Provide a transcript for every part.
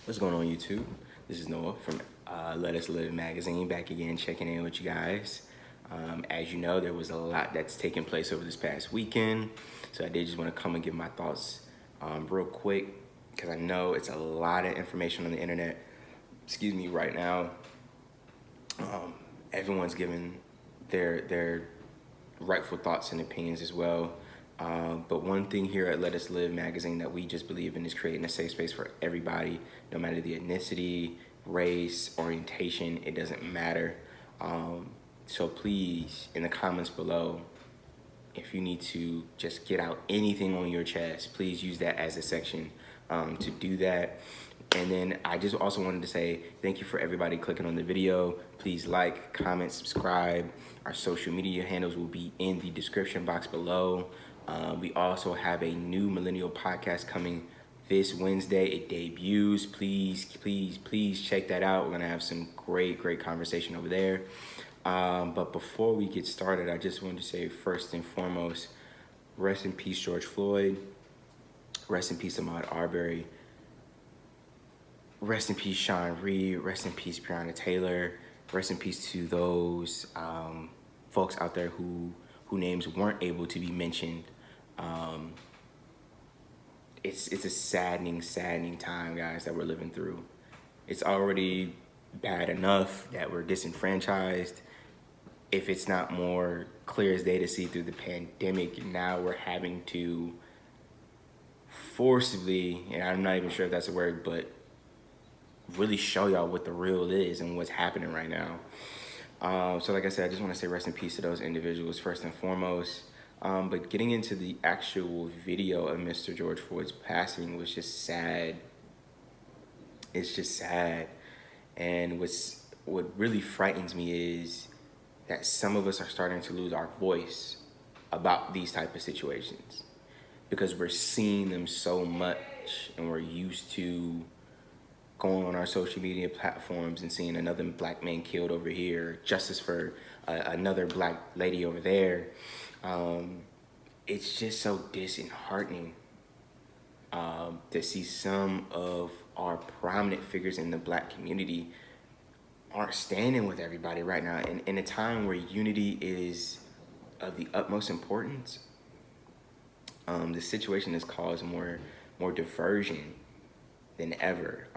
What's going on, YouTube? This is Noah from Let Us Live magazine, back again checking in with you guys. As you know, there was a lot that's taken place over this past weekend, so I did just want to come and give my thoughts real quick, because I know it's a lot of information on the internet, right now. Everyone's giving their rightful thoughts and opinions as well. But one thing here at Let Us Live magazine that we just believe in is creating a safe space for everybody, no matter the ethnicity, race, orientation, it doesn't matter. So please, in the comments below, if you need to just get out anything on your chest, please use that as a section to do that. And then I just also wanted to say thank you for everybody clicking on the video. Please like, comment, subscribe. Our social media handles will be in the description box below. We also have a new millennial podcast coming this Wednesday. It debuts. Please check that out. We're gonna have some great conversation over there. But before we get started, I just wanted to say first and foremost, rest in peace, George Floyd. Rest in peace, Ahmaud Arbery. Rest in peace, Sean Reed. Rest in peace, Breonna Taylor. Rest in peace to those folks out there who names weren't able to be mentioned. It's a saddening time, guys, that we're living through. It's already bad enough that we're disenfranchised. If it's not more clear as day to see through the pandemic, now we're having to forcibly, and I'm not even sure if that's a word, but really show y'all what the real is and what's happening right now. So like I said, I just want to say rest in peace to those individuals first and foremost. But getting into the actual video of Mr. George Floyd's passing was just sad. It's just sad. And what really frightens me is that some of us are starting to lose our voice about these type of situations, because we're seeing them so much and we're used to going on our social media platforms and seeing another black man killed over here, justice for another black lady over there. It's just so disheartening to see some of our prominent figures in the black community aren't standing with everybody right now. And in a time where unity is of the utmost importance, the situation has caused more diversion than ever.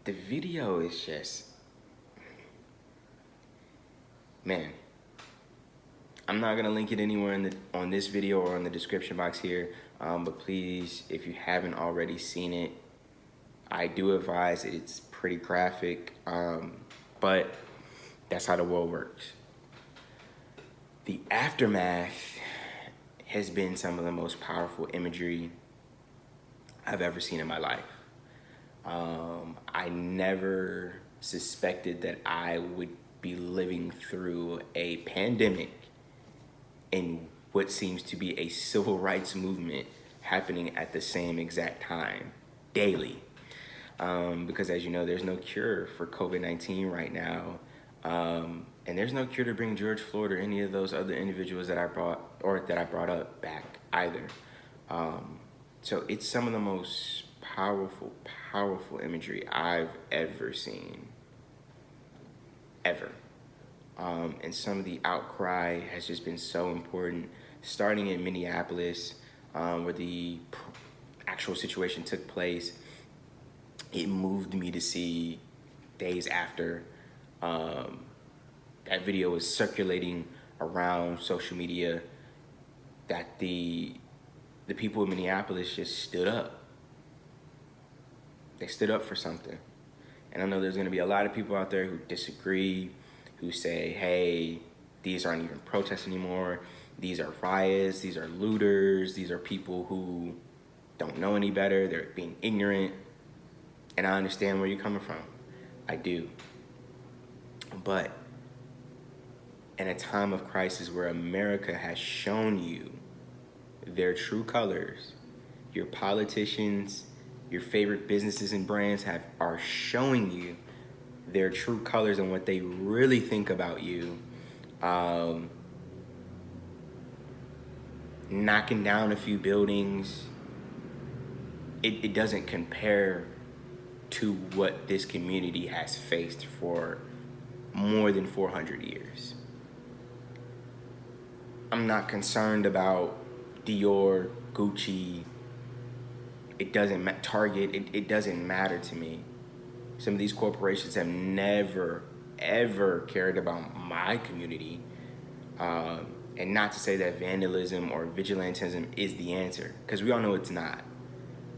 The video is just, man, I'm not gonna link it anywhere on this video or in the description box here, but please, if you haven't already seen it, I do advise it. It's pretty graphic, but that's how the world works. The aftermath has been some of the most powerful imagery I've ever seen in my life. I never suspected that I would be living through a pandemic and what seems to be a civil rights movement happening at the same exact time, daily. Because as you know, there's no cure for COVID-19 right now. And there's no cure to bring George Floyd or any of those other individuals that I brought up back either. So it's some of the most powerful imagery I've ever seen, ever. And some of the outcry has just been so important, starting in Minneapolis, where the actual situation took place. It moved me to see days after that video was circulating around social media that the people in Minneapolis just stood up. They stood up for something. And I know there's gonna be a lot of people out there who disagree, who say, hey, these aren't even protests anymore. These are riots, these are looters, these are people who don't know any better, they're being ignorant. And I understand where you're coming from. I do. But in a time of crisis where America has shown you their true colors, your politicians, your favorite businesses and brands are showing you their true colors and what they really think about you, knocking down a few buildings, it doesn't compare to what this community has faced for more than 400 years. I'm not concerned about Dior, Gucci. It doesn't Target. It doesn't matter to me. Some of these corporations have never, ever cared about my community. And not to say that vandalism or vigilantism is the answer, because we all know it's not.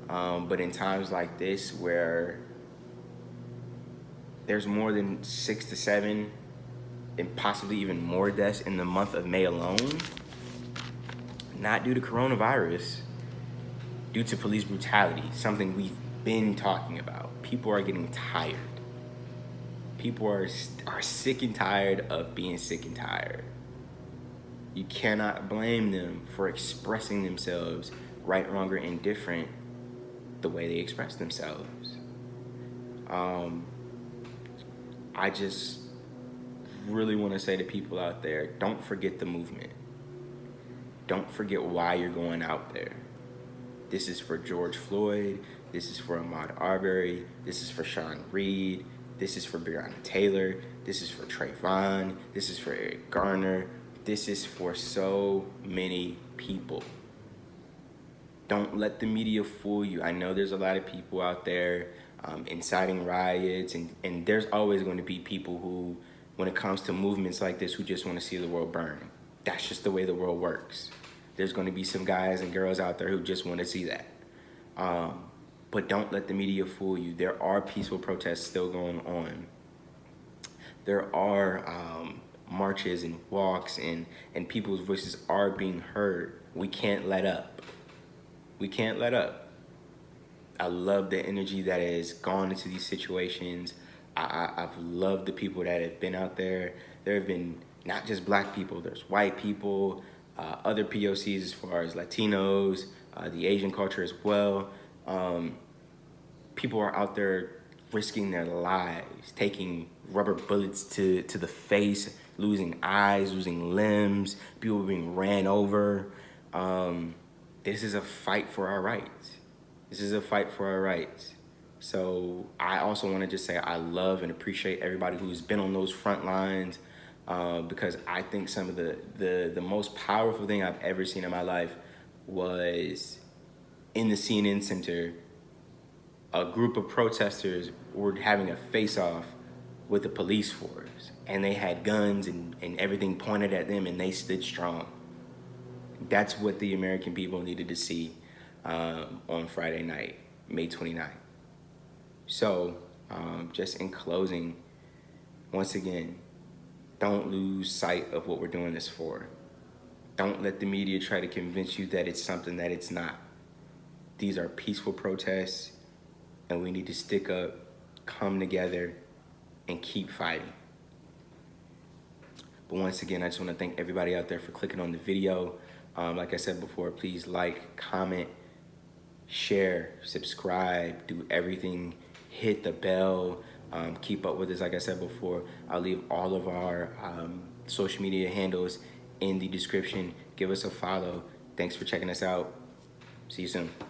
But in times like this, where there's more than 6 to 7 and possibly even more deaths in the month of May alone, not due to coronavirus, due to police brutality, something we've been talking about. People are getting tired. People are sick and tired of being sick and tired. You cannot blame them for expressing themselves, right, wrong, or indifferent, the way they express themselves. I just really want to say to people out there, don't forget the movement. Don't forget why you're going out there. This is for George Floyd. This is for Ahmaud Arbery. This is for Sean Reed. This is for Breonna Taylor. This is for Trayvon. This is for Eric Garner. This is for so many people. Don't let the media fool you. I know there's a lot of people out there inciting riots, and there's always going to be people who, when it comes to movements like this, who just want to see the world burn. That's just the way the world works. There's going to be some guys and girls out there who just want to see that. But don't let the media fool you. There are peaceful protests still going on. There are marches and walks, and people's voices are being heard. We can't let up. We can't let up. I love the energy that has gone into these situations. I've loved the people that have been out there. There have been not just black people, there's white people, other POCs as far as Latinos, the Asian culture as well. People are out there risking their lives, taking rubber bullets to the face, losing eyes, losing limbs, people being ran over. This is a fight for our rights. This is a fight for our rights. So I also want to just say I love and appreciate everybody who's been on those front lines, because I think some of the most powerful thing I've ever seen in my life was in the CNN Center. A group of protesters were having a face-off with the police force, and they had guns and everything pointed at them, and they stood strong. That's what the American people needed to see on Friday night, May 29th. So just in closing, once again, don't lose sight of what we're doing this for. Don't let the media try to convince you that it's something that it's not. These are peaceful protests, and we need to stick up, come together, and keep fighting. But once again, I just want to thank everybody out there for clicking on the video. Like I said before, please like, comment, share, subscribe, do everything, hit the bell, keep up with us. Like I said before, I'll leave all of our social media handles in the description. Give us a follow. Thanks for checking us out. See you soon.